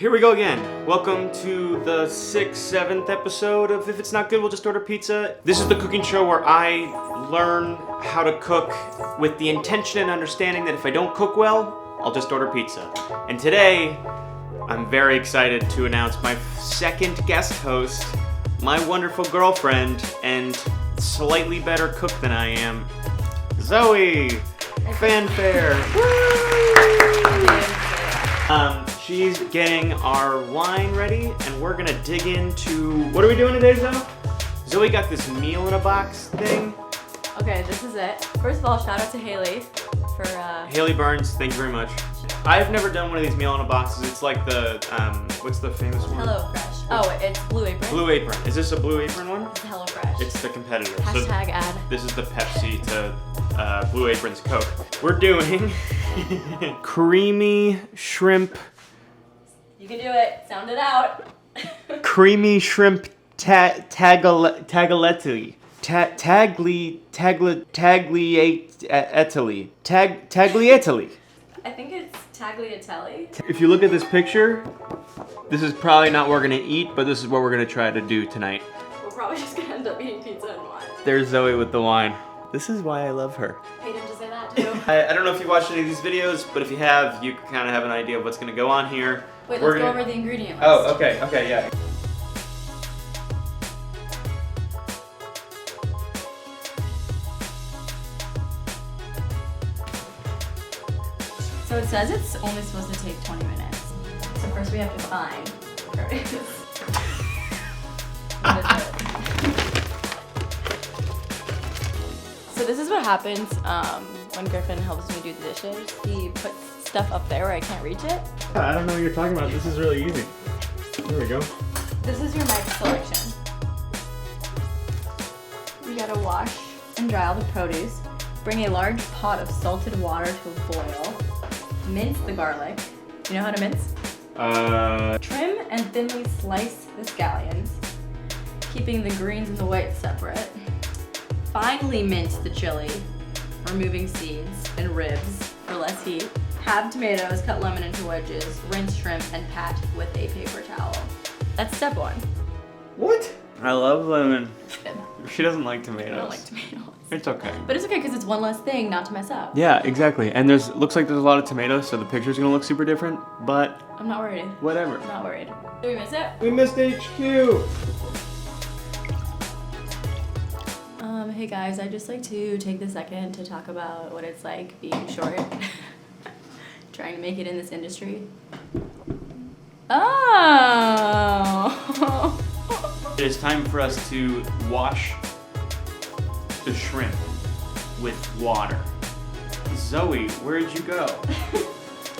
Here we go again. Welcome to the 6th, 7th episode of If It's Not Good, We'll Just Order Pizza. This is the cooking show where I learn how to cook with the intention and understanding that if I don't cook well, I'll just order pizza. And today, I'm very excited to announce my second guest host, my wonderful girlfriend and slightly better cook than I am, Zoe. Fanfare. Woo! She's getting our wine ready, and we're gonna dig into, what are we doing today, Zoe? Zoe got this meal in a box thing. Okay, this is it. First of all, shout out to Haley for Haley Burns, thank you very much. I've never done one of these meal in a boxes. It's like the, what's the famous one? Hello Fresh. Oh, it's Blue Apron. Blue Apron. Is this a Blue Apron one? It's Hello Fresh. It's the competitor. Hashtag ad. This is the Pepsi to Blue Apron's Coke. We're doing creamy shrimp. You can do it. Sound it out. Creamy shrimp tagliatelle. Tagliatelle. I think it's tagliatelle. If you look at this picture, this is probably not what we're gonna eat, but this is what we're gonna try to do tonight. We're probably just gonna end up eating pizza and wine. There's Zoe with the wine. This is why I love her. Paid him to say that too. I don't know if you watched any of these videos, but if you have, you kind of have an idea of what's gonna go on here. Wait, let's go over the ingredient list. Oh, okay, yeah. So it says it's only supposed to take 20 minutes. So first we have to find where it is. So this is what happens when Griffin helps me do the dishes. He puts stuff up there where I can't reach it. I don't know what you're talking about. This is really easy. There we go. This is your knife selection. You gotta wash and dry all the produce. Bring a large pot of salted water to a boil. Mince the garlic. You know how to mince? Trim and thinly slice the scallions, keeping the greens and the whites separate. Finely mince the chili, removing seeds and ribs for less heat. Halve tomatoes, cut lemon into wedges, rinse shrimp, and pat with a paper towel. That's step one. What? I love lemon. She doesn't like tomatoes. I don't like tomatoes. It's okay. But it's okay because it's one less thing not to mess up. Yeah, exactly. And looks like there's a lot of tomatoes, so the picture's gonna look super different, but I'm not worried. whatever. I'm not worried. Did we miss it? We missed HQ. Hey guys, I'd just like to take the second to talk about what it's like being short. Trying to make it in this industry. Oh! It is time for us to wash the shrimp with water. Zoe, where did you go?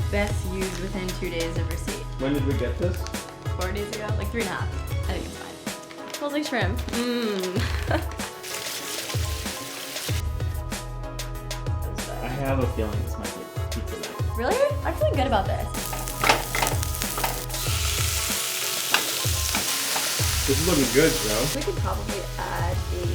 Best used within 2 days of receipt. When did we get this? 4 days ago? Like 3.5. I think it's fine. Smells like shrimp. Mmm. I have a feeling this might be pizza night. Really? I'm feeling good about this. This is looking good, bro. We could probably add the...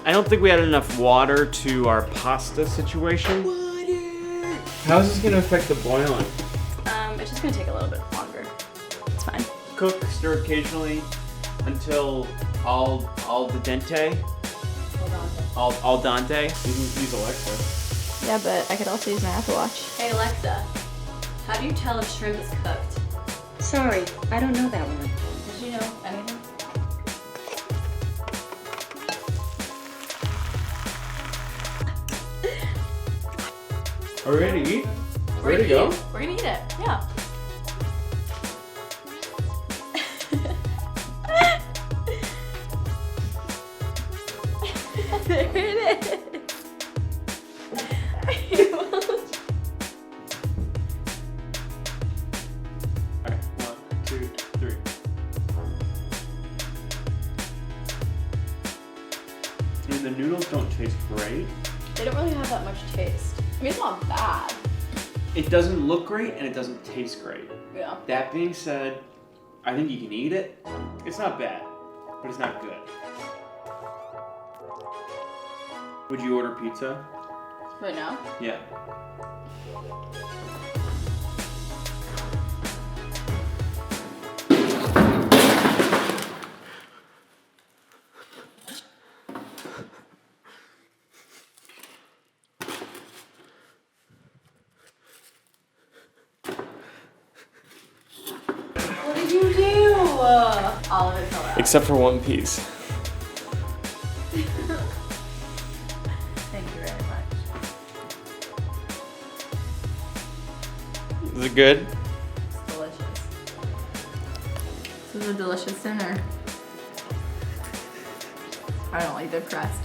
I don't think we had enough water to our pasta situation. Water! How is this gonna affect the boiling? It's just gonna take a little bit longer. It's fine. Cook, stir occasionally until al dente. Al dente. You can use Alexa. Yeah, but I could also use my Apple Watch. Hey Alexa, how do you tell if shrimp is cooked? Sorry, I don't know that one. Did you know anything? Are we ready to eat? We're ready to go? We're gonna eat it, yeah. There it is. Alright, 1, 2, 3. And the noodles don't taste great. They don't really have that much taste. I mean, it's not bad. It doesn't look great and it doesn't taste great. Yeah. That being said, I think you can eat it. It's not bad, but it's not good. Would you order pizza? Right now? Yeah. What did you do? All of it fell out. Except for one piece. Thank you very much. Is it good? It's delicious. This is a delicious dinner. I don't like the crust.